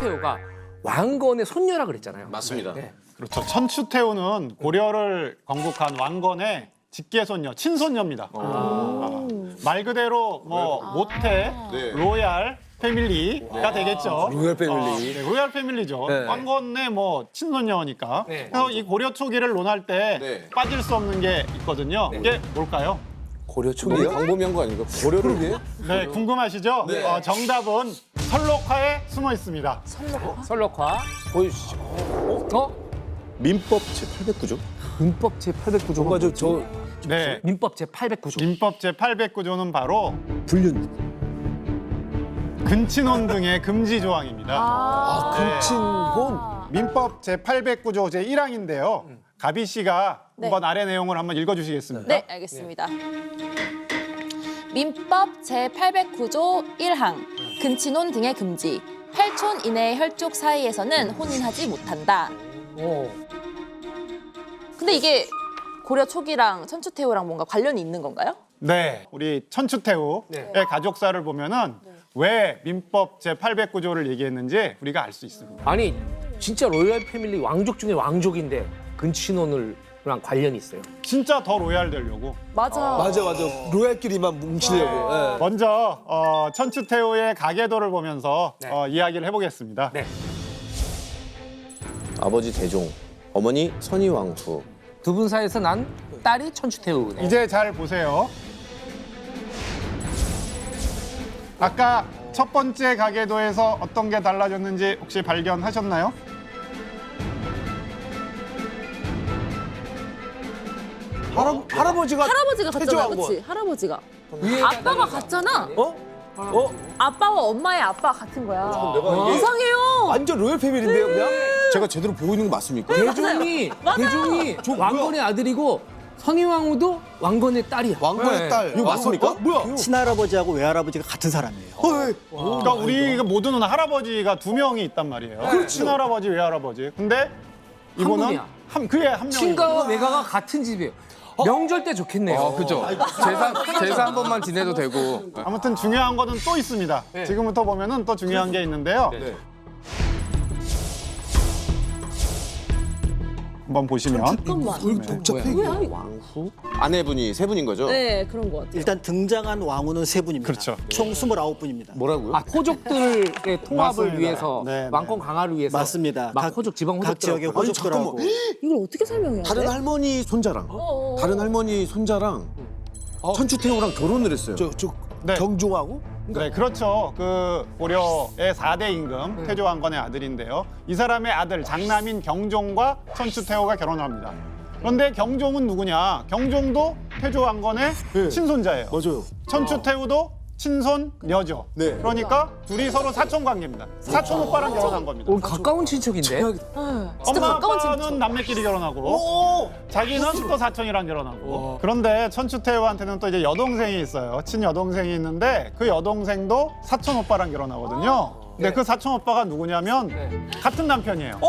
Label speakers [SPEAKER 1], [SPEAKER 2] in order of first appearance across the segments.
[SPEAKER 1] 천추태후가 왕건의 손녀라 그랬잖아요.
[SPEAKER 2] 맞습니다.
[SPEAKER 1] 네.
[SPEAKER 3] 그렇죠. 천추태후는 고려를 건국한 왕건의 직계손녀, 친손녀입니다. 말 그대로 뭐 모태,
[SPEAKER 2] 네.
[SPEAKER 3] 로얄 패밀리가 되겠죠.
[SPEAKER 4] 로얄 패밀리.
[SPEAKER 3] 네, 로얄 패밀리죠.
[SPEAKER 4] 네.
[SPEAKER 3] 왕건의 뭐 친손녀니까.
[SPEAKER 1] 네.
[SPEAKER 3] 그래서 이 고려 초기를 논할 때
[SPEAKER 2] 네.
[SPEAKER 3] 빠질 수 없는 게 있거든요. 이게 뭘까요?
[SPEAKER 4] 고려
[SPEAKER 2] 너무
[SPEAKER 4] 초기요?
[SPEAKER 2] 광범위한 거 아닌가? 고려를
[SPEAKER 3] 네, 궁금하시죠?
[SPEAKER 2] 네.
[SPEAKER 3] 정답은 설록화에 숨어 있습니다.
[SPEAKER 1] 설록화
[SPEAKER 4] 보여주시죠.
[SPEAKER 2] 민법 제809조?
[SPEAKER 1] 민법 제809조.
[SPEAKER 4] 뭔가 저
[SPEAKER 3] 네,
[SPEAKER 1] 민법 제809조.
[SPEAKER 3] 민법 제809조는 바로
[SPEAKER 4] 불륜.
[SPEAKER 3] 근친혼 등의 금지 조항입니다.
[SPEAKER 4] 근친혼.
[SPEAKER 3] 민법 제809조 제1항인데요. 가비 씨가 한번 아래 내용을 한번 읽어주시겠습니까?
[SPEAKER 5] 네, 알겠습니다. 민법 제809조 1항 근친혼 등의 금지. 8촌 이내의 혈족 사이에서는 혼인하지 못한다.
[SPEAKER 1] 오.
[SPEAKER 5] 근데 이게 고려 초기랑 천추태후랑 뭔가 관련이 있는 건가요?
[SPEAKER 3] 네, 우리 천추태후의
[SPEAKER 1] 네.
[SPEAKER 3] 가족사를 보면은 왜 민법 제809조를 얘기했는지 우리가 알 수 있습니다.
[SPEAKER 1] 아니 진짜 로얄 패밀리 왕족 중에 왕족인데 근친혼을랑 관련이 있어요.
[SPEAKER 3] 진짜 더 로얄 되려고.
[SPEAKER 5] 맞아.
[SPEAKER 4] 맞아. 로얄끼리만 뭉치려고. 예.
[SPEAKER 3] 먼저 천추태후의 가계도를 보면서
[SPEAKER 1] 네.
[SPEAKER 3] 이야기를 해보겠습니다.
[SPEAKER 1] 네.
[SPEAKER 2] 아버지 대종, 어머니 선희왕후.
[SPEAKER 1] 두 분 사이에서 난 딸이 천추태후네.
[SPEAKER 3] 이제 잘 보세요. 아까 첫 번째 가계도에서 어떤 게 달라졌는지 혹시 발견하셨나요?
[SPEAKER 4] 할아버지가
[SPEAKER 5] 할아버지가 갔잖아,
[SPEAKER 4] 태조왕건.
[SPEAKER 5] 그렇지? 할아버지가.
[SPEAKER 1] 위에가
[SPEAKER 5] 아빠가 같잖아.
[SPEAKER 4] 어?
[SPEAKER 5] 아빠와 엄마의 아빠가 같은 거야.
[SPEAKER 4] 내가 이게
[SPEAKER 5] 이상해요.
[SPEAKER 4] 완전 로얄 패밀리인데요, 그냥?
[SPEAKER 2] 제가 제대로 보고 있는 거 맞습니까?
[SPEAKER 1] 대종이 왕건의 아들이고 선희왕후도 왕건의 딸이야.
[SPEAKER 4] 왕건의
[SPEAKER 1] 네.
[SPEAKER 4] 딸.
[SPEAKER 2] 이거 맞습니까?
[SPEAKER 4] 뭐야?
[SPEAKER 6] 친할아버지하고 외할아버지가 같은 사람이에요.
[SPEAKER 3] 그러니까 우리 모두는 할아버지가 두 명이 있단 말이에요. 친할아버지, 외할아버지. 근데 이분은
[SPEAKER 1] 분이야.
[SPEAKER 3] 그의 한 명이.
[SPEAKER 1] 친가와 외가가 같은 집이에요. 명절 때 좋겠네요.
[SPEAKER 7] 그죠. 제사 한 번만 지내도 되고.
[SPEAKER 3] 아무튼 중요한 거는 또 있습니다. 지금부터 보면은 또 중요한 게 있는데요. 한번 보시면
[SPEAKER 5] 잠깐만.
[SPEAKER 4] 복잡해.
[SPEAKER 5] 뭐야 이거?
[SPEAKER 2] 왕후? 아내분이 세 분인 거죠?
[SPEAKER 5] 네, 그런 것 같아요.
[SPEAKER 6] 일단 등장한 왕후는 세 분입니다.
[SPEAKER 3] 그렇죠.
[SPEAKER 6] 총 29분입니다.
[SPEAKER 2] 뭐라고요?
[SPEAKER 1] 아 호족들의 통합을
[SPEAKER 3] 맞습니다.
[SPEAKER 1] 위해서
[SPEAKER 3] 네,
[SPEAKER 1] 왕권 강화를 위해서
[SPEAKER 6] 맞습니다.
[SPEAKER 1] 막 호족 지방
[SPEAKER 6] 각 지역의
[SPEAKER 1] 호족들
[SPEAKER 6] 호족들하고
[SPEAKER 5] 이걸 어떻게 설명해야 돼?
[SPEAKER 2] 다른 할머니 손자랑 다른 할머니 손자랑 천추태후랑 결혼을 했어요.
[SPEAKER 4] 저
[SPEAKER 3] 네.
[SPEAKER 4] 경종하고?
[SPEAKER 3] 네, 그렇죠. 그 고려의 4대 임금 태조왕건의 아들인데요. 이 사람의 아들 장남인 경종과 천추태후가 결혼을 합니다. 그런데 경종은 누구냐? 경종도 태조왕건의 친손자예요.
[SPEAKER 4] 맞아요.
[SPEAKER 3] 천추태후도 친손녀죠.
[SPEAKER 4] 네.
[SPEAKER 3] 그러니까 둘이 서로 사촌 관계입니다. 사촌 오빠랑 결혼한 겁니다.
[SPEAKER 1] 오, 가까운 친척인데.
[SPEAKER 5] 진짜
[SPEAKER 3] 엄마
[SPEAKER 5] 가까운
[SPEAKER 3] 아빠는
[SPEAKER 5] 친척.
[SPEAKER 3] 남매끼리 결혼하고 자기는 또 사촌이랑 결혼하고 그런데 천추태후한테는 또 이제 여동생이 있어요. 친여동생이 있는데 그 여동생도 사촌 오빠랑 결혼하거든요. 근데 그 사촌 오빠가 누구냐면 같은 남편이에요.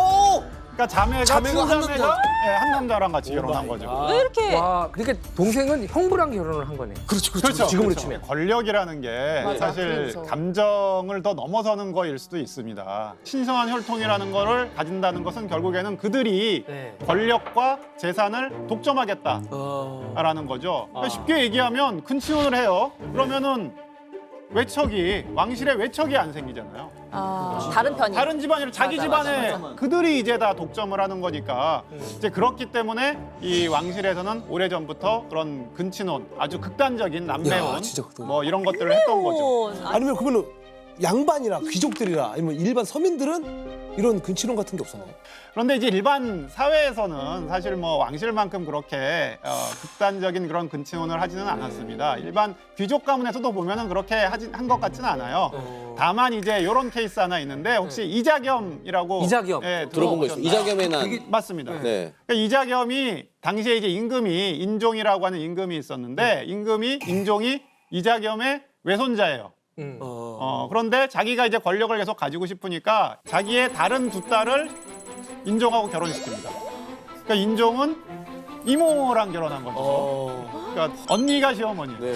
[SPEAKER 3] 그러니까 자매가
[SPEAKER 4] 한
[SPEAKER 3] 친자매가 한 남자랑 같이 결혼한 거죠.
[SPEAKER 5] 왜 이렇게
[SPEAKER 1] 와, 그러니까 동생은 형부랑 결혼을 한 거네.
[SPEAKER 3] 그렇죠.
[SPEAKER 1] 지금으로
[SPEAKER 3] 그렇죠.
[SPEAKER 1] 치면.
[SPEAKER 3] 권력이라는 게 사실
[SPEAKER 5] 그렇죠.
[SPEAKER 3] 감정을 더 넘어서는 거일 수도 있습니다. 신성한 혈통이라는 거를 가진다는 것은 결국에는 그들이
[SPEAKER 1] 네.
[SPEAKER 3] 권력과 재산을 독점하겠다라는 거죠. 그러니까 쉽게 얘기하면 근친혼을 해요. 그러면은 외척이 왕실의 외척이 안 생기잖아요.
[SPEAKER 5] 다른 편이
[SPEAKER 3] 다른 집안이 자기 집안에 그들이 이제 다 독점을 하는 거니까 이제 그렇기 때문에 이 왕실에서는 오래전부터 그런 근친혼 아주 극단적인 남매혼
[SPEAKER 4] 야, 진짜 극단적.
[SPEAKER 3] 뭐 이런 것들을 했던 거죠.
[SPEAKER 4] 아니면 그러면 양반이나 귀족들이나 아니면 일반 서민들은 이런 근친혼 같은 게 없었나요?
[SPEAKER 3] 그런데 이제 일반 사회에서는 사실 뭐 왕실만큼 그렇게 극단적인 그런 근친혼을 하지는 않았습니다. 일반 귀족 가문에서도 보면은 그렇게 한 것 같지는 않아요. 다만 이제 이런 케이스 하나 있는데 혹시 이자겸이라고
[SPEAKER 1] 이자겸.
[SPEAKER 2] 들어본 거 있어요. 이자겸의 난.
[SPEAKER 3] 맞습니다.
[SPEAKER 2] 네.
[SPEAKER 3] 그러니까 이자겸이 당시에 이제 임금이 인종이라고 하는 임금이 있었는데 인종이 이자겸의 외손자예요. 그런데 자기가 이제 권력을 계속 가지고 싶으니까 자기의 다른 두 딸을 인종하고 결혼시킵니다. 그러니까 인종은 이모랑 결혼한 거죠. 그러니까 언니가 시어머니.
[SPEAKER 2] 네.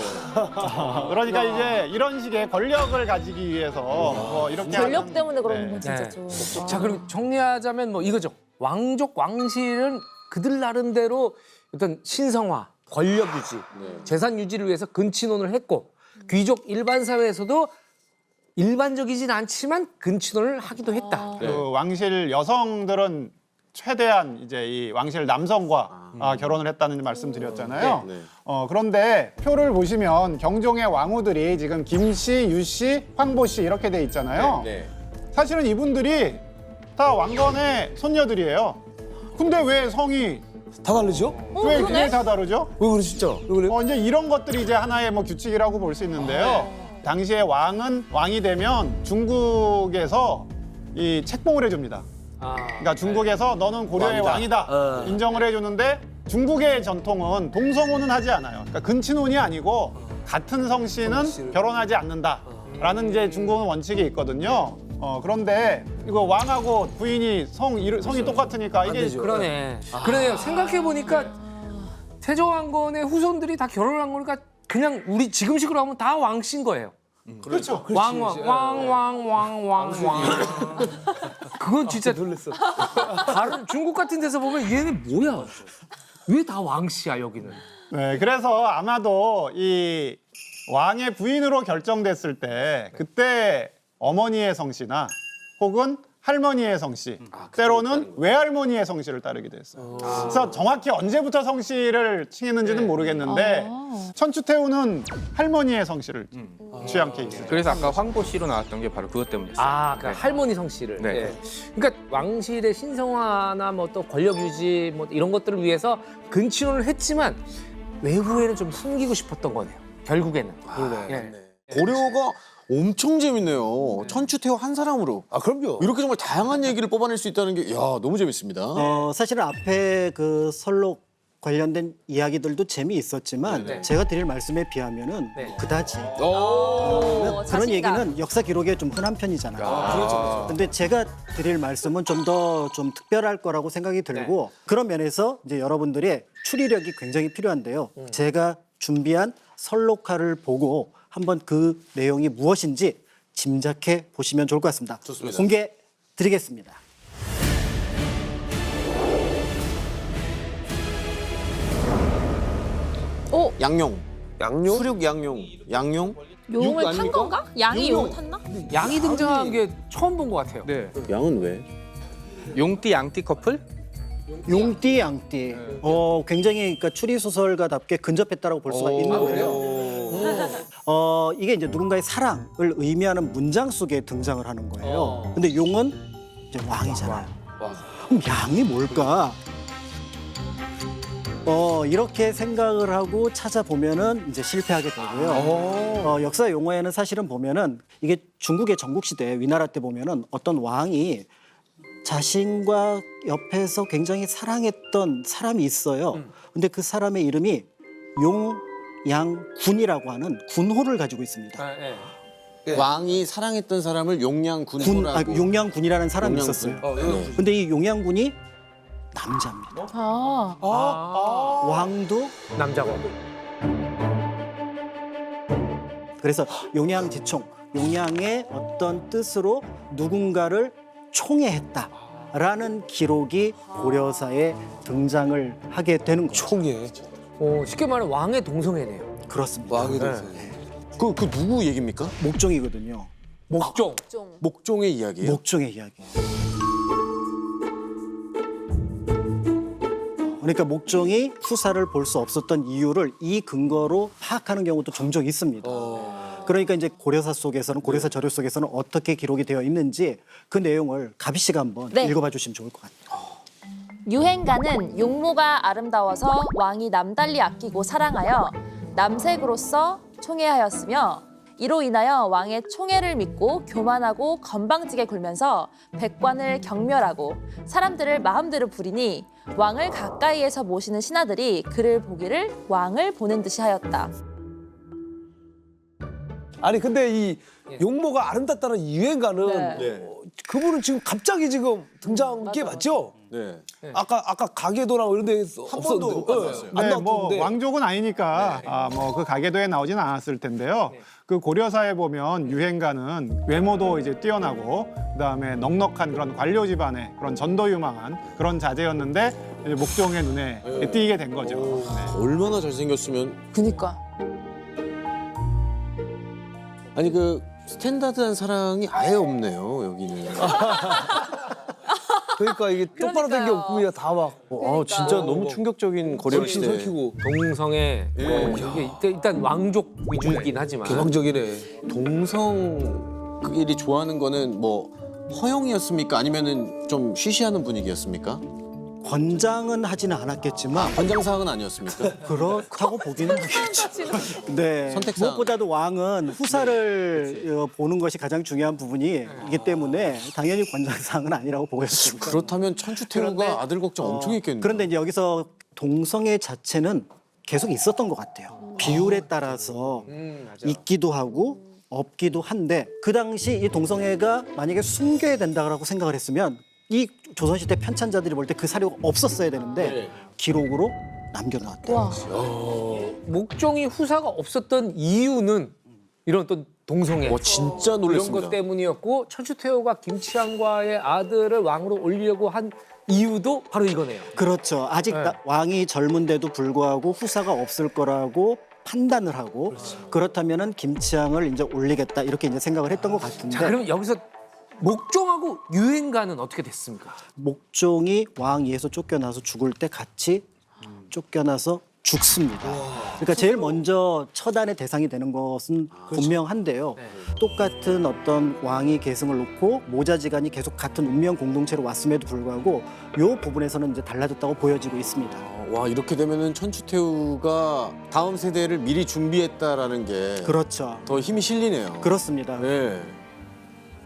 [SPEAKER 3] 그러니까 이제 이런 식의 권력을 가지기 위해서 뭐 이렇게
[SPEAKER 5] 권력
[SPEAKER 3] 하는-
[SPEAKER 5] 때문에 그러는
[SPEAKER 3] 네.
[SPEAKER 5] 건 진짜 좀.
[SPEAKER 1] 자, 그럼 정리하자면 뭐 이거죠. 왕족 왕실은 그들 나름대로 어떤 신성화, 권력 유지, 재산 유지를 위해서 근친혼을 했고 귀족 일반 사회에서도 일반적이진 않지만 근친혼을 하기도 했다.
[SPEAKER 3] 그 왕실 여성들은 최대한 이제 이 왕실 남성과 결혼을 했다는 말씀드렸잖아요.
[SPEAKER 2] 네.
[SPEAKER 3] 그런데 표를 보시면 경종의 왕후들이 지금 김씨, 유씨, 황보씨 이렇게 돼 있잖아요.
[SPEAKER 2] 네.
[SPEAKER 3] 사실은 이분들이 다 왕건의 손녀들이에요. 근데 왜 성이
[SPEAKER 4] 다 다르죠?
[SPEAKER 3] 왜
[SPEAKER 5] 그러네?
[SPEAKER 3] 그게 다 다르죠?
[SPEAKER 4] 왜 그래 진짜? 왜 그래?
[SPEAKER 3] 이제 이런 것들이 이제 하나의 뭐 규칙이라고 볼 수 있는데요. 당시에 왕은 왕이 되면 중국에서 이 책봉을 해줍니다. 그러니까 중국에서 너는 고려의 왕이다 인정을 해주는데 중국의 전통은 동성혼은 하지 않아요. 그러니까 근친혼이 아니고 같은 성씨는 결혼하지 않는다라는 이제 중국은 원칙이 있거든요. 그런데 이거 왕하고 부인이 성이 똑같으니까 이게
[SPEAKER 4] 되죠.
[SPEAKER 1] 그러네. 그러네요. 생각해 보니까 태조왕건의 후손들이 다 결혼한 거니까 그냥 우리 지금식으로 하면 다 왕씨인 거예요.
[SPEAKER 3] 그렇죠.
[SPEAKER 1] 왕. 그건 진짜
[SPEAKER 4] 놀랬어.
[SPEAKER 1] 다른 중국 같은 데서 보면 얘는 뭐야? 왜 다 왕씨야 여기는?
[SPEAKER 3] 네, 그래서 아마도 이 왕의 부인으로 결정됐을 때 그때 어머니의 성씨나 혹은 할머니의 성씨, 때로는 외할머니의 성씨를 따르기도 했어요. 그래서 정확히 언제부터 성씨를 칭했는지는 모르겠는데 천추태후는 할머니의 성씨를 취한 케이스.
[SPEAKER 7] 그래서 아까 황보 씨로 나왔던 게 바로 그것 때문이었어요.
[SPEAKER 1] 아, 그러니까 할머니 성씨를.
[SPEAKER 7] 네.
[SPEAKER 1] 예. 그러니까 왕실의 신성화나 뭐 또 권력 유지 뭐 이런 것들을 위해서 근친혼을 했지만 외부에는 좀 숨기고 싶었던 거네요. 결국에는. 예.
[SPEAKER 2] 고려가 엄청 재밌네요. 천추태후 한 사람으로.
[SPEAKER 4] 아 그럼요.
[SPEAKER 2] 이렇게 정말 다양한 얘기를 뽑아낼 수 있다는 게, 야, 너무 재밌습니다.
[SPEAKER 6] 사실은 앞에 그 설록 관련된 이야기들도 재미있었지만 제가 드릴 말씀에 비하면은
[SPEAKER 1] 네.
[SPEAKER 6] 그다지
[SPEAKER 5] 오,
[SPEAKER 6] 그런
[SPEAKER 5] 자신감.
[SPEAKER 6] 얘기는 역사 기록에 좀 흔한 편이잖아요.
[SPEAKER 4] 그렇죠.
[SPEAKER 6] 근데 제가 드릴 말씀은 좀 더 좀 특별할 거라고 생각이 들고 그런 면에서 이제 여러분들의 추리력이 굉장히 필요한데요. 제가 준비한 설록화를 보고 한번 그 내용이 무엇인지 짐작해 보시면 좋을 것 같습니다.
[SPEAKER 2] 좋습니다.
[SPEAKER 6] 공개 드리겠습니다.
[SPEAKER 5] 오,
[SPEAKER 2] 양용.
[SPEAKER 4] 양용?
[SPEAKER 2] 수륙 양용. 양용?
[SPEAKER 5] 용을 탄
[SPEAKER 2] 아닙니까?
[SPEAKER 5] 건가? 양이 용을 탔나?
[SPEAKER 1] 양이 등장한 게 처음 본 것 같아요.
[SPEAKER 7] 네.
[SPEAKER 2] 양은 왜?
[SPEAKER 7] 용띠 양띠 커플?
[SPEAKER 6] 용띠 양띠. 굉장히 그러니까 추리 소설가답게 근접했다라고 볼 수가 있는데요. 이게 이제 누군가의 사랑을 의미하는 문장 속에 등장을 하는 거예요. 근데 용은 이제 왕이잖아요. 그럼 양이 뭘까? 이렇게 생각을 하고 찾아보면은 이제 실패하게 되고요. 역사 용어에는 사실은 보면은 이게 중국의 전국시대 위나라 때 보면은 어떤 왕이 자신과 옆에서 굉장히 사랑했던 사람이 있어요. 근데 그 사람의 이름이 용양군이라고 하는 군호를 가지고 있습니다.
[SPEAKER 2] 왕이 사랑했던 사람을 용양군호라고.
[SPEAKER 6] 용양군이라는 사람이
[SPEAKER 2] 용양군.
[SPEAKER 6] 있었어요.
[SPEAKER 2] 네.
[SPEAKER 6] 근데 이 용양군이 남자입니다. 왕도
[SPEAKER 1] 남자고.
[SPEAKER 6] 그래서 용양지총, 용양의 어떤 뜻으로 누군가를 총애했다라는 기록이 고려사에 등장을 하게 되는 거죠.
[SPEAKER 4] 총예.
[SPEAKER 1] 쉽게 말하면 왕의 동성애네요.
[SPEAKER 6] 그렇습니다.
[SPEAKER 4] 왕이 됐어요.
[SPEAKER 2] 그 누구 얘기입니까?
[SPEAKER 6] 목종이거든요.
[SPEAKER 1] 목종.
[SPEAKER 2] 목종의 이야기예요.
[SPEAKER 6] 목종의 이야기예요. 그러니까 목종이 후사를 볼 수 없었던 이유를 이 근거로 파악하는 경우도 종종 있습니다. 그러니까 이제 고려사 속에서는 고려사 저료 속에서는 어떻게 기록이 되어 있는지 그 내용을 가비 씨가 한번
[SPEAKER 5] 네.
[SPEAKER 6] 읽어봐 주시면 좋을 것 같아요.
[SPEAKER 5] 유행가는 용모가 아름다워서 왕이 남달리 아끼고 사랑하여 남색으로서 총애하였으며 이로 인하여 왕의 총애를 믿고 교만하고 건방지게 굴면서 백관을 경멸하고 사람들을 마음대로 부리니 왕을 가까이에서 모시는 신하들이 그를 보기를 왕을 보는 듯이 하였다.
[SPEAKER 4] 아니 근데 이 용모가 아름답다는 유행가는
[SPEAKER 5] 네.
[SPEAKER 4] 그분은 지금 갑자기 지금 등장한 게 맞죠?
[SPEAKER 2] 네.
[SPEAKER 4] 아까 가게도랑 이런 데서
[SPEAKER 2] 한 번도 안 나왔어요.
[SPEAKER 4] 안
[SPEAKER 3] 네, 뭐
[SPEAKER 4] 나왔던데.
[SPEAKER 3] 왕족은 아니니까 뭐 그 가계도에 나오지는 않았을 텐데요. 그 고려사에 보면 유행가는 외모도 이제 뛰어나고 그다음에 넉넉한 그런 관료 집안의 그런 전도유망한 그런 자제였는데 이제 목종의 눈에 띄게 된 거죠. 네.
[SPEAKER 2] 얼마나 잘생겼으면.
[SPEAKER 5] 그니까.
[SPEAKER 2] 아니 그 스탠다드한 사랑이 아예 없네요 여기는.
[SPEAKER 4] 그러니까 이게 똑바로 된 게
[SPEAKER 5] 그러니까요.
[SPEAKER 4] 없고 그냥 다 막.
[SPEAKER 2] 진짜 너무 충격적인 고려 시대.
[SPEAKER 4] 설키고
[SPEAKER 1] 동성애 이게 일단 왕족 위주이긴 하지만
[SPEAKER 4] 개방적이네.
[SPEAKER 2] 동성끼리 좋아하는 거는 뭐 허용이었습니까? 아니면은 좀 쉬쉬하는 분위기였습니까?
[SPEAKER 6] 권장은 하지는 않았겠지만
[SPEAKER 2] 권장사항은 아니었습니까?
[SPEAKER 6] 그렇다고 보기는 하겠죠. 네.
[SPEAKER 2] 선택사항.
[SPEAKER 6] 무엇보다도 왕은 후사를 보는 것이 가장 중요한 부분이기 때문에 당연히 권장사항은 아니라고 보였습니다.
[SPEAKER 2] 그렇다면 천추태후가
[SPEAKER 6] 그런데,
[SPEAKER 2] 아들 걱정 엄청 했겠네요.
[SPEAKER 6] 그런데 이제 여기서 동성애 자체는 계속 있었던 것 같아요. 비율에 따라서
[SPEAKER 1] 맞아.
[SPEAKER 6] 있기도 하고 없기도 한데 그 당시 이 동성애가 만약에 숨겨야 된다고 생각을 했으면 이 조선시대 편찬자들이 볼 때 그 사료가 없었어야 되는데
[SPEAKER 2] 네.
[SPEAKER 6] 기록으로 남겨놓았대요.
[SPEAKER 5] 와.
[SPEAKER 1] 목종이 후사가 없었던 이유는 이런 어떤 동성애
[SPEAKER 2] 진짜
[SPEAKER 1] 이런
[SPEAKER 2] 놀랐습니다.
[SPEAKER 1] 것 때문이었고 천추태후가 김치환과의 아들을 왕으로 올리려고 한 이유도 바로 이거네요.
[SPEAKER 6] 그렇죠. 아직
[SPEAKER 1] 네.
[SPEAKER 6] 왕이 젊은데도 불구하고 후사가 없을 거라고 판단을 하고 그렇다면은 김치향을 이제 올리겠다 이렇게 이제 생각을 했던 것 같은데
[SPEAKER 1] 자, 그럼 여기서 목종하고 유행가는 어떻게 됐습니까?
[SPEAKER 6] 목종이 왕위에서 쫓겨나서 죽을 때 같이 쫓겨나서 죽습니다. 그러니까 제일 먼저 처단의 대상이 되는 것은 분명한데요. 똑같은 어떤 왕위 계승을 놓고 모자지간이 계속 같은 운명 공동체로 왔음에도 불구하고 이 부분에서는 이제 달라졌다고 보여지고 있습니다.
[SPEAKER 2] 와 이렇게 되면은 천추태후가 다음 세대를 미리 준비했다라는 게 더
[SPEAKER 6] 그렇죠.
[SPEAKER 2] 힘이 실리네요.
[SPEAKER 6] 그렇습니다.
[SPEAKER 2] 네.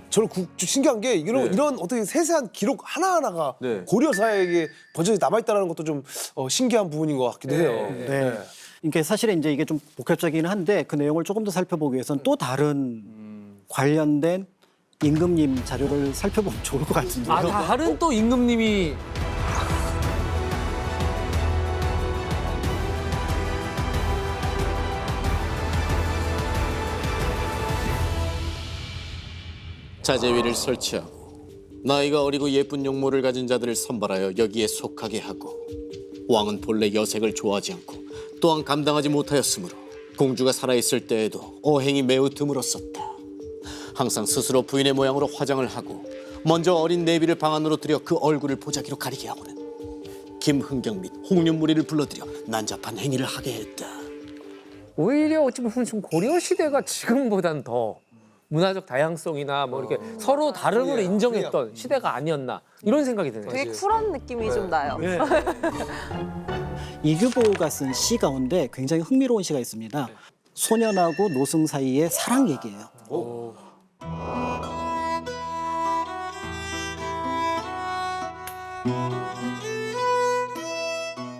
[SPEAKER 4] 저는 신기한 게
[SPEAKER 2] 네.
[SPEAKER 4] 이런 어떻게 세세한 기록 하나하나가
[SPEAKER 2] 네.
[SPEAKER 4] 고려사에게 번전이 남아있다는 것도 좀 신기한 부분인 것 같기도 해요.
[SPEAKER 6] 네. 그러니까 사실은 이제 이게 좀 복합적이긴 한데 그 내용을 조금 더 살펴보기 위해서는 또 다른 관련된 임금님 자료를 살펴보면 좋을 것 같은데요.
[SPEAKER 1] 아, 다른 또 임금님이
[SPEAKER 2] 자제위를 설치하고 나이가 어리고 예쁜 용모를 가진 자들을 선발하여 여기에 속하게 하고 왕은 본래 여색을 좋아하지 않고 또한 감당하지 못하였으므로 공주가 살아있을 때에도 어행이 매우 드물었었다. 항상 스스로 부인의 모양으로 화장을 하고 먼저 어린 내비를 방 안으로 들여 그 얼굴을 보자기로 가리게 하고는 김흥경 및 홍윤무리를 불러들여 난잡한 행위를 하게 했다.
[SPEAKER 1] 오히려 어찌 보면 좀 고려 시대가 지금보단 더 문화적 다양성이나 뭐 이렇게 서로 다름을 인정했던 시대가 아니었나 이런 생각이 드네요.
[SPEAKER 8] 되게 쿨한 느낌이 좀 나요.
[SPEAKER 6] 이규보가 쓴 시 가운데 굉장히 흥미로운 시가 있습니다. 소년하고 노승 사이의 사랑 얘기예요.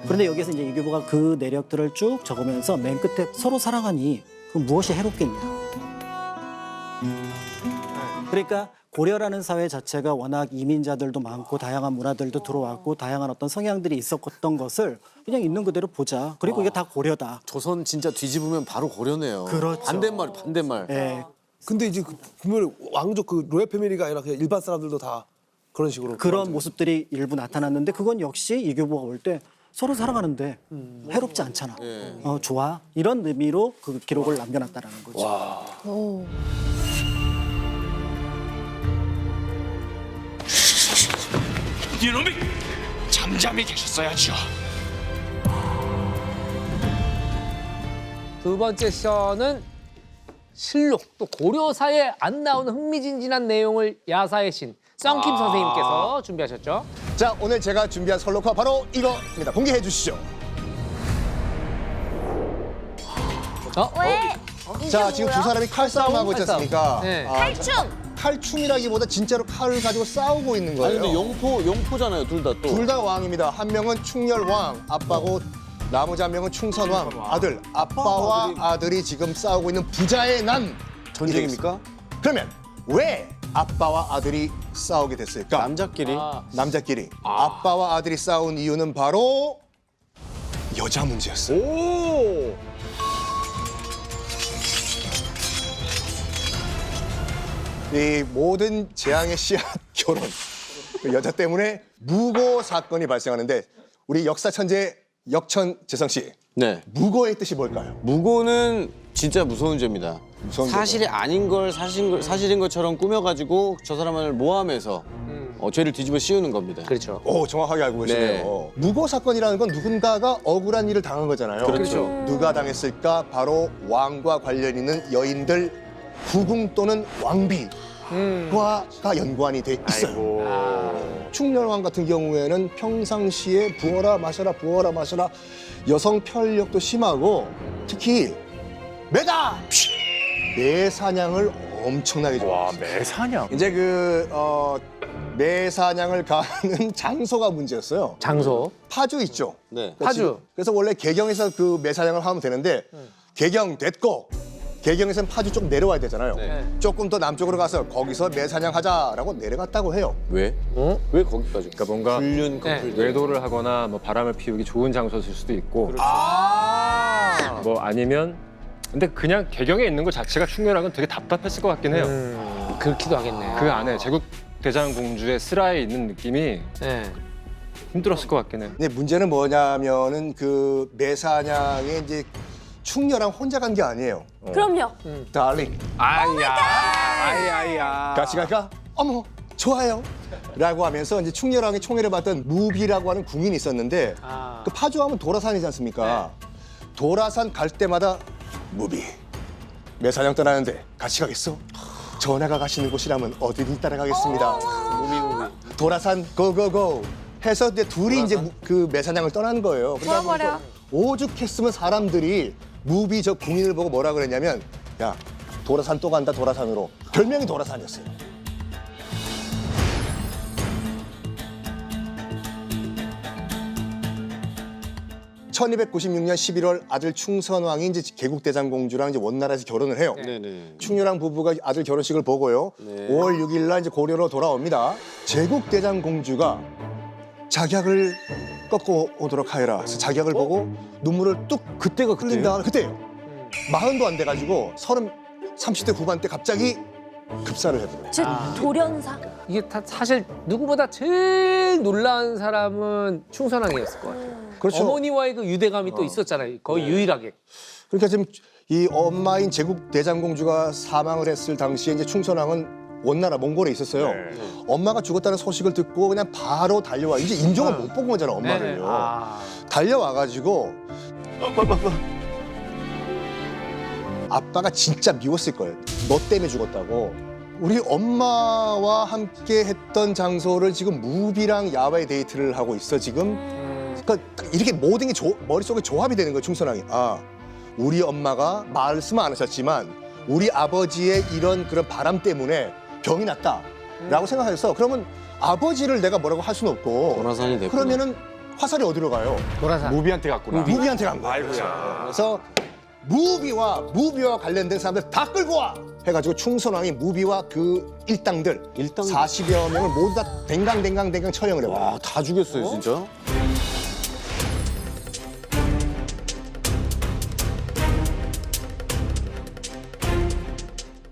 [SPEAKER 6] 그런데 여기서 이제 이규보가 그 내력들을 쭉 적으면서 맨 끝에 서로 사랑하니 그 무엇이 해롭겠냐. 그러니까 고려라는 사회 자체가 워낙 이민자들도 많고 다양한 문화들도 들어왔고 다양한 어떤 성향들이 있었던 것을 그냥 있는 그대로 보자. 그리고 이게 다 고려다.
[SPEAKER 2] 조선 진짜 뒤집으면 바로 고려네요.
[SPEAKER 6] 그렇죠.
[SPEAKER 2] 반대말.
[SPEAKER 6] 예.
[SPEAKER 4] 근데 이제 보면 왕족 그 로얄 패밀리가 아니라 그냥 일반 사람들도 다 그런 식으로
[SPEAKER 6] 그런 모습들이 일부 나타났는데 그건 역시 이규보가 볼 때 서로 살아가는데 해롭지 않잖아.
[SPEAKER 2] 예.
[SPEAKER 6] 좋아. 이런 의미로 그 기록을 남겨놨다라는 거죠.
[SPEAKER 5] 오.
[SPEAKER 9] 이놈이 잠잠히 계셨어야죠.
[SPEAKER 1] 두 번째 시연은 실록, 또 고려사에 안 나오는 흥미진진한 내용을 야사의 신 썬킴 선생님께서 준비하셨죠.
[SPEAKER 10] 자, 오늘 제가 준비한 설록화 바로 이거입니다. 공개해 주시죠. 자, 지금 두 사람이 칼싸움하고 있지 않습니까?
[SPEAKER 1] 네.
[SPEAKER 8] 탈춤!
[SPEAKER 10] 칼춤이라기보다 진짜로 칼을 가지고 싸우고 있는
[SPEAKER 2] 아니
[SPEAKER 10] 거예요.
[SPEAKER 2] 근데 용포잖아요 둘 다 또.
[SPEAKER 10] 둘 다 왕입니다. 한 명은 충렬왕, 아빠고 나머지 한 명은 충선왕, 아들. 아빠와 아들이 지금 싸우고 있는 부자의 난
[SPEAKER 2] 전쟁입니까?
[SPEAKER 10] 그러면 왜 아빠와 아들이 싸우게 됐을까?
[SPEAKER 2] 남자끼리
[SPEAKER 10] 남자끼리. 아빠와 아들이 싸운 이유는 바로 여자 문제였어요.
[SPEAKER 2] 오
[SPEAKER 10] 이 모든 재앙의 씨앗 결혼. 그 여자 때문에 무고 사건이 발생하는데 우리 역사 천재 역천 재성 씨.
[SPEAKER 2] 네.
[SPEAKER 10] 무고의 뜻이 뭘까요?
[SPEAKER 2] 무고는 진짜 무서운 죄입니다.
[SPEAKER 10] 무서운
[SPEAKER 2] 사실이 아닌 걸 사실인 것처럼 꾸며가지고 저 사람을 모함해서 죄를 뒤집어 씌우는 겁니다.
[SPEAKER 1] 그렇죠.
[SPEAKER 10] 오, 정확하게 알고 계시네요. 무고 사건이라는 건 누군가가 억울한 일을 당한 거잖아요.
[SPEAKER 1] 그렇죠.
[SPEAKER 10] 누가 당했을까? 바로 왕과 관련 있는 여인들 후궁 또는 왕비과가 연관이 돼 있어요. 충렬왕 같은 경우에는 평상시에 부어라 마셔라 여성 편력도 심하고 특히 매사냥을 엄청나게 좋아했어요.
[SPEAKER 9] 매사냥.
[SPEAKER 10] 이제 매사냥을 가는 장소가 문제였어요.
[SPEAKER 1] 장소.
[SPEAKER 10] 파주 있죠.
[SPEAKER 2] 네.
[SPEAKER 1] 파주.
[SPEAKER 10] 그래서 원래 개경에서 그 매사냥을 하면 되는데 개경 됐고 개경에서는 파주 좀 내려와야 되잖아요.
[SPEAKER 2] 네.
[SPEAKER 10] 조금 더 남쪽으로 가서 거기서 매사냥하자라고 내려갔다고 해요.
[SPEAKER 2] 왜? 왜 거기까지?
[SPEAKER 7] 그러니까 뭔가
[SPEAKER 2] 불륜
[SPEAKER 1] 네.
[SPEAKER 2] 커플들.
[SPEAKER 7] 외도를 하거나 뭐 바람을 피우기 좋은 장소일 수도 있고 뭐 아니면 근데 그냥 개경에 있는 것 자체가 충렬왕은 되게 답답했을 것 같긴 해요.
[SPEAKER 1] 그렇기도 하겠네요.
[SPEAKER 7] 그 안에 제국 대장공주의 슬하에 있는 느낌이
[SPEAKER 1] 네.
[SPEAKER 7] 힘들었을 것 같긴 해요.
[SPEAKER 10] 근데 문제는 뭐냐면은 그 매사냥에 이제 충렬왕 혼자 간 게 아니에요.
[SPEAKER 5] 그럼요.
[SPEAKER 10] 달링
[SPEAKER 7] 아이야.
[SPEAKER 10] 같이 갈까? 어머 좋아요. 라고 하면서 이제 충렬왕의 총애를 받던 무비라고 하는 궁인이 있었는데 그 파주하면 도라산이지 않습니까? 도라산 갈 때마다 무비 매사냥 떠나는데 같이 가겠어? 전하가 가시는 곳이라면 어디든 따라가겠습니다. 무비 도라산 고고고 해서 이제 둘이 이제 그 매사냥을 떠나는 거예요. 그러다 보니까 오죽했으면 사람들이 무비 저 궁인을 보고 뭐라 그랬냐면 야 도라산 또 간다 도라산으로 별명이 도라산이었어요. (1296년 11월) 아들 충선왕이 이제 개국대장공주랑 이제 원나라에서 결혼을 해요.
[SPEAKER 2] 네네.
[SPEAKER 10] 충렬왕 부부가 아들 결혼식을 보고요.
[SPEAKER 2] 네.
[SPEAKER 10] 5월 6일 날 이제 고려로 돌아옵니다. 제국대장공주가 자격을 꺾고 오도록 하여라. 그래서 자격을 보고 눈물을 뚝
[SPEAKER 2] 그때가
[SPEAKER 10] 흘린다. 그때예요. 40도 안 돼가지고 30대 후반 때 갑자기 급사를 해버려요.
[SPEAKER 5] 즉 돌연사.
[SPEAKER 1] 이게 다 사실 누구보다 제일 놀라운 사람은 충선왕이었을 것 같아요.
[SPEAKER 10] 그렇죠.
[SPEAKER 1] 어머니와의 그 유대감이 또 있었잖아요. 거의 유일하게.
[SPEAKER 10] 그러니까 지금 이 엄마인 제국대장공주가 사망을 했을 당시에 이제 충선왕은 원나라 몽골에 있었어요. 엄마가 죽었다는 소식을 듣고 그냥 바로 달려와. 이제 인종을 못 본 거잖아, 엄마를요. 달려와가지고 아빠가 진짜 미웠을 거예요. 너 때문에 죽었다고. 우리 엄마와 함께 했던 장소를 지금 무비랑 야외 데이트를 하고 있어 지금. 그러니까 이렇게 모든 게 머릿속에 조합이 되는 거예요, 충선왕이. 아, 우리 엄마가 말씀은 안 하셨지만 우리 아버지의 이런 그런 바람 때문에 병이 났다라고 생각해서 그러면 아버지를 내가 뭐라고 할 수는 없고
[SPEAKER 2] 도라산이 됐구나.
[SPEAKER 10] 그러면은 화살이 어디로 가요?
[SPEAKER 1] 노라산.
[SPEAKER 9] 무비한테 갔구나.
[SPEAKER 10] 무비한테 간 거예요. 그래서 무비와 관련된 사람들 다 끌고 와! 해가지고 충선왕이 무비와 그 일당들 40여 명을 모두 다 댕강 처형을 해요.
[SPEAKER 2] 와, 다 죽였어요, 진짜?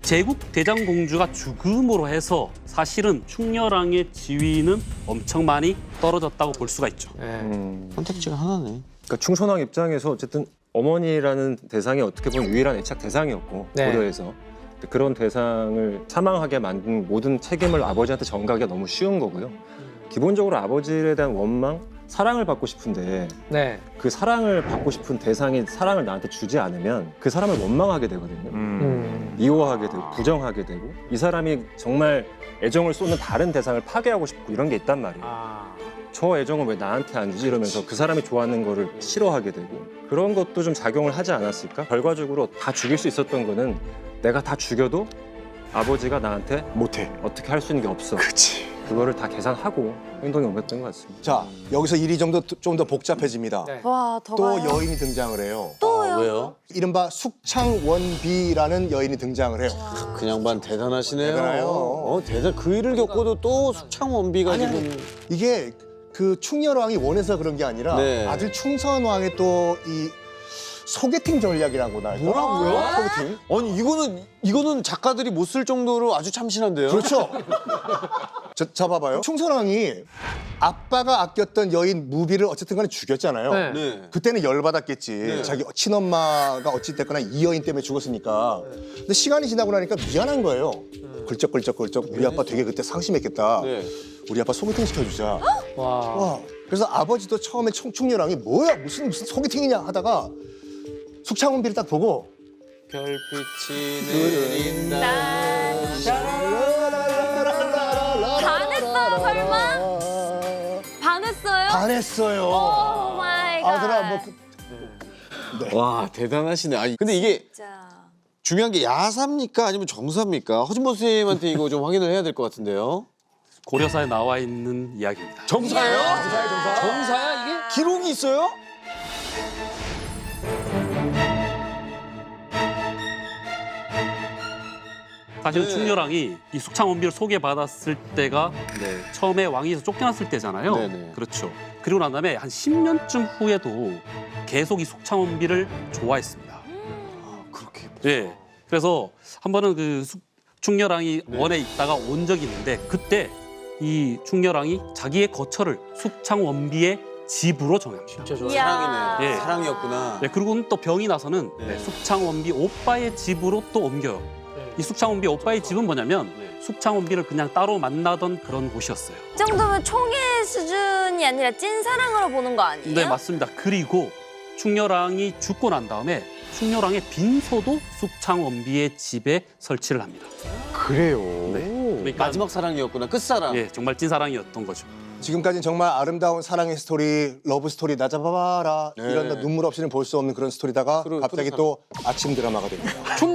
[SPEAKER 8] 제국 대장공주가 죽음으로 해서 사실은 충렬왕의 지위는 엄청 많이 떨어졌다고 볼 수가 있죠.
[SPEAKER 2] 선택지가 하나네.
[SPEAKER 7] 그러니까 충선왕 입장에서 어쨌든 어머니라는 대상이 어떻게 보면 유일한 애착 대상이었고
[SPEAKER 1] 네.
[SPEAKER 7] 고려에서 그런 대상을 사망하게 만든 모든 책임을 아버지한테 전가하기가 너무 쉬운 거고요. 기본적으로 아버지에 대한 원망, 사랑을 받고 싶은데
[SPEAKER 1] 네.
[SPEAKER 7] 그 사랑을 받고 싶은 대상이 사랑을 나한테 주지 않으면 그 사람을 원망하게 되거든요. 미워하게 되고 부정하게 되고 이 사람이 정말 애정을 쏟는 다른 대상을 파괴하고 싶고 이런 게 있단 말이에요. 저 애정을 왜 나한테 안 주지 이러면서 그 사람이 좋아하는 거를 싫어하게 되고 그런 것도 좀 작용을 하지 않았을까? 결과적으로 다 죽일 수 있었던 거는 내가 다 죽여도 아버지가 나한테
[SPEAKER 10] 못해.
[SPEAKER 7] 어떻게 할 수 있는 게 없어.
[SPEAKER 10] 그치.
[SPEAKER 7] 그거를 다 계산하고 행동에 옮겼던 것 같습니다.
[SPEAKER 10] 자, 여기서 일이 좀 더 복잡해집니다.
[SPEAKER 1] 네.
[SPEAKER 5] 와, 더
[SPEAKER 10] 또
[SPEAKER 5] 가요.
[SPEAKER 10] 여인이 등장을 해요.
[SPEAKER 5] 또요?
[SPEAKER 2] 왜요?
[SPEAKER 10] 이른바 숙창원비라는 여인이 등장을 해요.
[SPEAKER 2] 그 양반 대단하시네요.
[SPEAKER 10] 대단해요.
[SPEAKER 2] 대단. 그 일을 겪고도 또 숙창원비가 지금.
[SPEAKER 10] 이게 그 충렬왕이 원해서 그런 게 아니라
[SPEAKER 2] 네.
[SPEAKER 10] 아들 충선왕의 또 이 소개팅 전략이라고나 할까?
[SPEAKER 2] 뭐라고요?
[SPEAKER 10] 소개팅?
[SPEAKER 2] 아니 이거는 작가들이 못 쓸 정도로 아주 참신한데요.
[SPEAKER 10] 그렇죠. 자 봐봐요. 충선왕이 아빠가 아꼈던 여인 무비를 어쨌든 간에 죽였잖아요.
[SPEAKER 1] 네.
[SPEAKER 2] 네.
[SPEAKER 10] 그때는 열받았겠지. 자기 친엄마가 어찌됐거나 이 여인 때문에 죽었으니까. 근데 시간이 지나고 나니까 미안한 거예요. 글쩍글쩍글쩍 우리 아빠 되게 그때 상심했겠다.
[SPEAKER 2] 네.
[SPEAKER 10] 우리 아빠 소개팅 시켜주자.
[SPEAKER 1] 와.
[SPEAKER 10] 와. 그래서 아버지도 처음에 충렬왕이 뭐야 무슨 소개팅이냐 하다가 숙창원비를 딱 보고
[SPEAKER 2] 별빛이 내린다.
[SPEAKER 5] 반했어요, 설마? 반했어요?
[SPEAKER 10] 반했어요.
[SPEAKER 5] 오 마이 갓.
[SPEAKER 10] 아들아 뭐
[SPEAKER 2] 와 대단하시네. 아니 근데 이게
[SPEAKER 5] 진짜.
[SPEAKER 2] 중요한 게 야사입니까 아니면 정사입니까? 허준보 선생님한테 이거 좀 확인을 해야 될 것 같은데요.
[SPEAKER 8] 고려사에 나와 있는 이야기입니다.
[SPEAKER 1] 정사예요? 정사야 이게?
[SPEAKER 2] 기록이 있어요?
[SPEAKER 8] 사실은
[SPEAKER 2] 네.
[SPEAKER 8] 충렬왕이 이 숙창원비를 소개받았을 때가 처음에 왕위에서 쫓겨났을 때잖아요.
[SPEAKER 2] 네네.
[SPEAKER 8] 그렇죠. 그리고 난 다음에 한 10년쯤 후에도 계속 이 숙창원비를 좋아했습니다.
[SPEAKER 2] 그렇게.
[SPEAKER 8] 예. 그래서 한 번은 그 충렬왕이 원에 있다가 온 적이 있는데 그때 이 충렬왕이 자기의 거처를 숙창원비의 집으로 정합니다.
[SPEAKER 1] 진짜 좋아.
[SPEAKER 5] 이야.
[SPEAKER 8] 예.
[SPEAKER 2] 사랑이었구나.
[SPEAKER 8] 네, 그리고는 또 병이 나서는 숙창원비 오빠의 집으로 또 옮겨요. 이 숙창원비 오빠의 집은 뭐냐면 숙창원비를 그냥 따로 만나던 그런 곳이었어요.
[SPEAKER 5] 이 정도면 총회 수준이 아니라 찐사랑으로 보는 거 아니에요?
[SPEAKER 8] 네, 맞습니다. 그리고 충렬왕이 죽고 난 다음에 충렬왕의 빈소도 숙창원비의 집에 설치를 합니다.
[SPEAKER 10] 그래요.
[SPEAKER 8] 그러니까
[SPEAKER 2] 마지막 사랑이었구나. 끝사랑.
[SPEAKER 8] 예, 정말 찐사랑이었던 거죠.
[SPEAKER 10] 지금까지는 정말 아름다운 사랑의 스토리, 러브 스토리 나 잡아봐라
[SPEAKER 2] 네.
[SPEAKER 10] 이런 눈물 없이는 볼 수 없는 그런 스토리다가 갑자기 또 아침 드라마가 됩니다.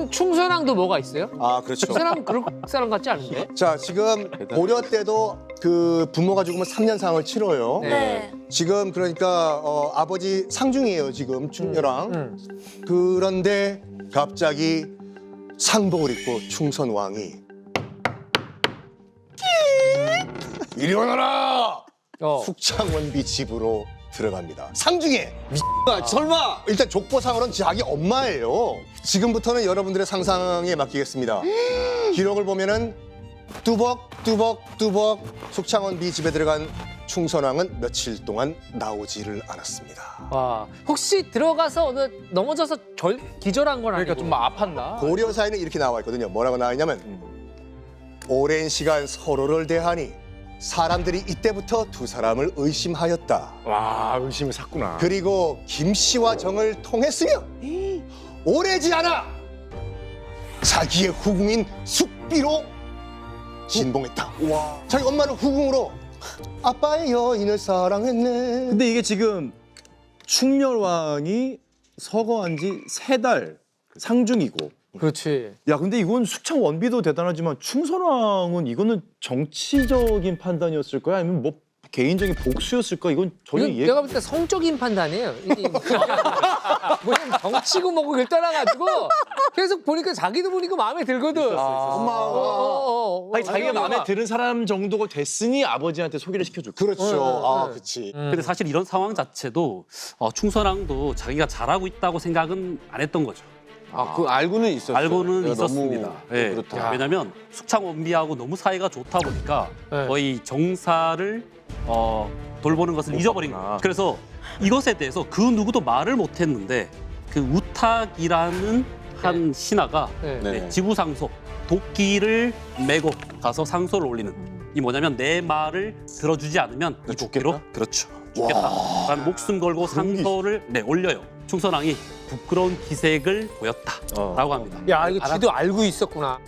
[SPEAKER 1] 충선왕도 뭐가 있어요?
[SPEAKER 10] 아 그렇죠.
[SPEAKER 1] 충선왕 그럴 사람 같지 않은데?
[SPEAKER 10] 자 지금 고려 때도 그 부모가 죽으면 3년상을 치러요.
[SPEAKER 5] 네.
[SPEAKER 10] 지금 그러니까 아버지 상중이에요 지금 충렬왕. 그런데 갑자기 상복을 입고 충선왕이 이리 오너라! 숙창원비 집으로 들어갑니다. 상중에!
[SPEAKER 2] 설마.
[SPEAKER 10] 일단 족보상으로는 자기 엄마예요. 지금부터는 여러분들의 상상에 맡기겠습니다. 기록을 보면은 뚜벅 숙창원비 집에 들어간 충선왕은 며칠 동안 나오지를 않았습니다.
[SPEAKER 1] 와. 혹시 들어가서 어느 넘어져서 기절한 건 아니고? 그러니까 좀 아팠나?
[SPEAKER 10] 고려사에는 이렇게 나와 있거든요. 뭐라고 나와 있냐면 오랜 시간 서로를 대하니 사람들이 이때부터 두 사람을 의심하였다.
[SPEAKER 4] 와 의심을 샀구나.
[SPEAKER 10] 그리고 김 씨와 정을 통했으며 오래지 않아 자기의 후궁인 숙비로 진봉했다. 자기 엄마는 후궁으로 아빠의 여인을 사랑했네.
[SPEAKER 11] 근데 이게 지금 충렬왕이 서거한 지 3달 상중이고.
[SPEAKER 1] 그렇지.
[SPEAKER 11] 야, 근데 이건 숙창원비도 대단하지만 충선왕은 이거는 정치적인 판단이었을 거야? 아니면 뭐 개인적인 복수였을까? 이건 전혀
[SPEAKER 1] 이건
[SPEAKER 11] 이해.
[SPEAKER 1] 내가 볼 때 성적인 판단이에요. 이게 뭐냐면 정치고 뭐고 그걸 떠나가지고 계속 보니까 자기도 보니까 마음에 들거든. 엄마가.
[SPEAKER 11] 아니 자기가 마음에 드는 사람 정도가 됐으니 아버지한테 소개를 시켜줬고.
[SPEAKER 10] 그렇죠. 그렇지.
[SPEAKER 8] 근데 사실 이런 상황 자체도 충선왕도 자기가 잘하고 있다고 생각은 안 했던 거죠.
[SPEAKER 2] 그 알고는 있었어요.
[SPEAKER 8] 알고는
[SPEAKER 2] 내가
[SPEAKER 8] 있었습니다.
[SPEAKER 2] 너무
[SPEAKER 8] 예.
[SPEAKER 2] 그렇다.
[SPEAKER 8] 왜냐하면 숙창원비하고 너무 사이가 좋다 보니까
[SPEAKER 1] 네.
[SPEAKER 8] 거의 정사를 돌보는 것을 잊어버린 거예요. 그래서 이것에 대해서 그 누구도 말을 못했는데 그 우탁이라는 한 신하가
[SPEAKER 1] 네.
[SPEAKER 8] 지구상소 도끼를 메고 가서 상소를 올리는 이 뭐냐면 내 말을 들어주지 않으면 이 도끼로 그렇죠 죽겠다. 라는 목숨 걸고 상소를 올려요. 충선왕이 부끄러운 기색을 보였다라고 합니다.
[SPEAKER 1] 야, 이거 지도 알고 있었구나.